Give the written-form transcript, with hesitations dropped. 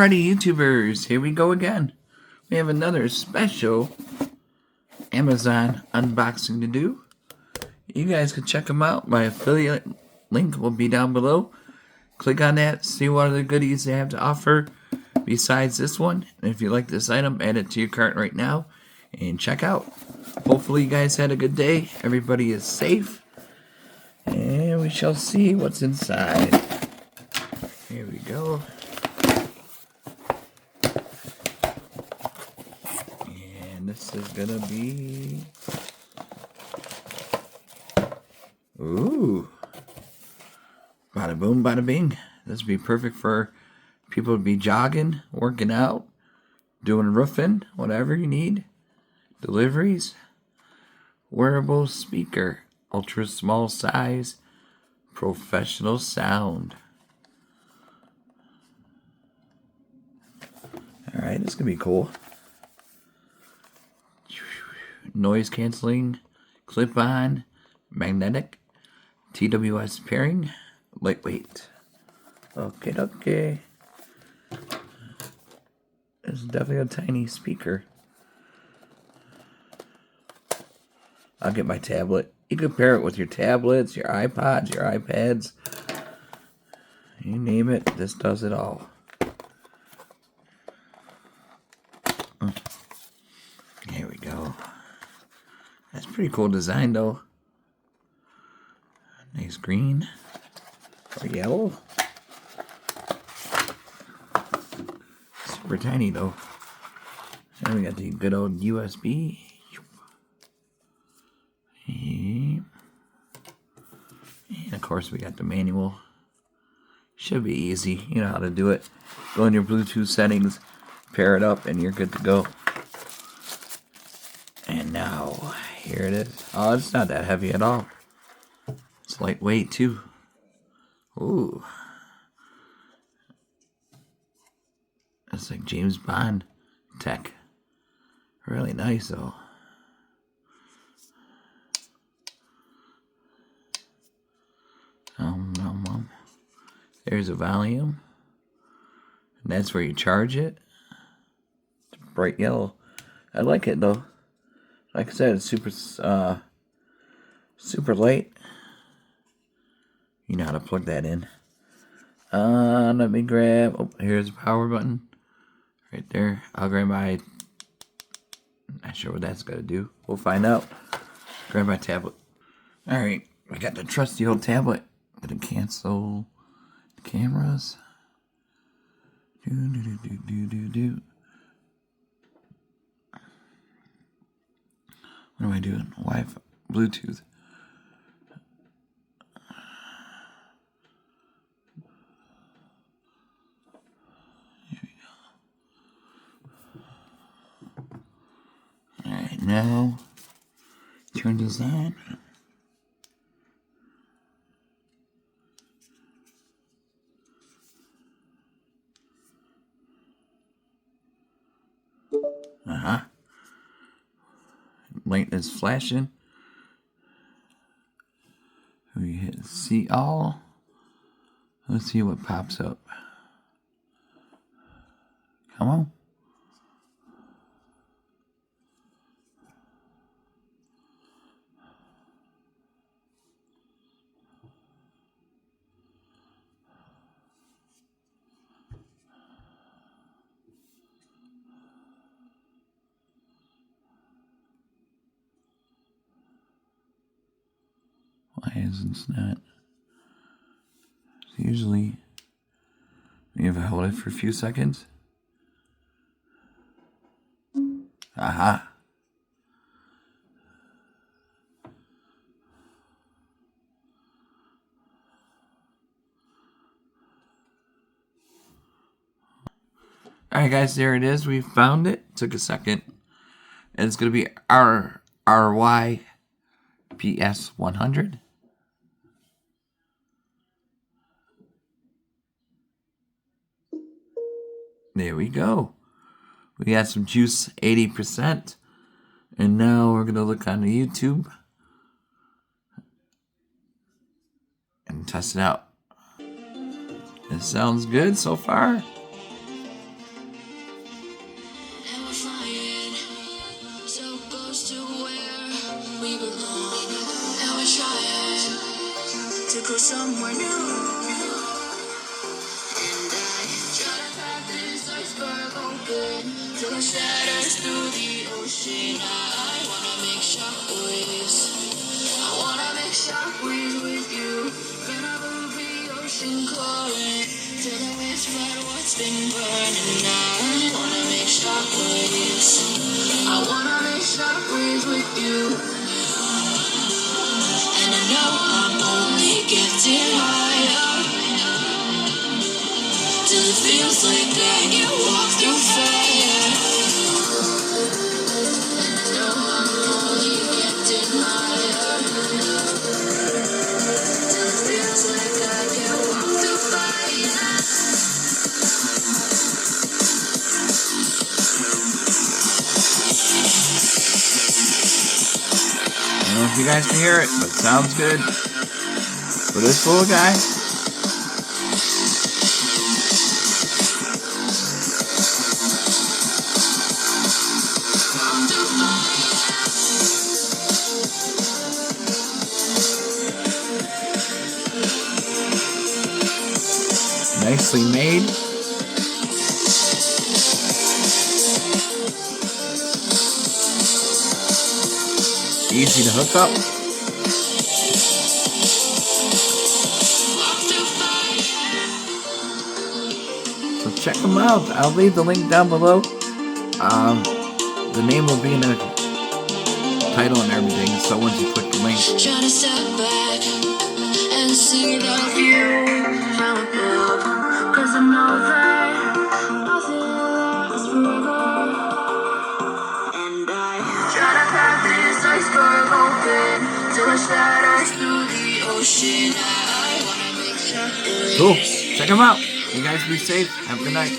Alrighty, YouTubers, here we go again. We have another special Amazon unboxing to do. You guys can check them out. My affiliate link will be down below. Click on that, see what other goodies they have to offer besides this one. And if you like this item, add it to your cart right now and check out. Hopefully you guys had a good day. Everybody is safe. And we shall see what's inside. Here we go. And this is gonna be... Ooh. Bada boom, bada bing. This would be perfect for people to be jogging, working out, doing roofing, whatever you need. Deliveries. Wearable speaker. Ultra small size. Professional sound. Alright, this is going to be cool. Noise canceling. Clip-on. Magnetic. TWS pairing. Lightweight. Okay. It's definitely a tiny speaker. I'll get my tablet. You can pair it with your tablets, your iPods, your iPads. You name it, this does it all. Here we go. That's pretty cool design though. Nice green or yellow. Super tiny though. And we got the good old USB. And of course we got the manual. Should be easy. You know how to do it. Go in your Bluetooth settings, pair it up, and you're good to go. And now, here it is. Oh, it's not that heavy at all. It's lightweight too. Ooh. It's like James Bond tech. Really nice though. There's a volume. And that's where you charge it. It's bright yellow. I like it though. Like I said, it's super light. You know how to plug that in. Let me grab... Oh, here's the power button. Right there. I'll grab my... Not sure what that's going to do. We'll find out. Grab my tablet. Alright. We got the trusty old tablet. Gonna cancel the cameras. What am I doing? Wi-Fi, Bluetooth. Here we go. Alright, now turn this on. Light is flashing. We hit see all. Let's see what pops up. Come on. Why isn't it not? Usually, if I hold it for a few seconds. Aha. Alright guys, there it is. We found it. Took a second. And it's going to be RYTHFLO 100. There we go. We got some juice, 80%. And now we're going to look on the YouTube and test it out. It sounds good so far. we belong. And we're trying to go somewhere new. And I try to crack this iceberg open till it shatters through the ocean. I wanna make shockwaves. I wanna make shockwaves with you. Gonna move the ocean current till the waves flood what's been burning. I wanna make shockwaves. I wanna make shockwaves with you. And I know I'm only getting higher till it feels like I can walk through fire. And I know I'm only getting higher till it feels like I can walk through fire. I don't know if you guys can hear it, but it sounds good. For this little guy, nicely made. Easy to hook up. So check them out. I'll leave the link down below. The name will be in the title and everything. So once you click the link, Trying to step back and see that view from above. 'Cause I know that nothing lasts forever. And I try to crack this iceberg open till it shatters through the ocean. I wanna make shockwaves. cool. Check them out. You guys be safe. Have a good night.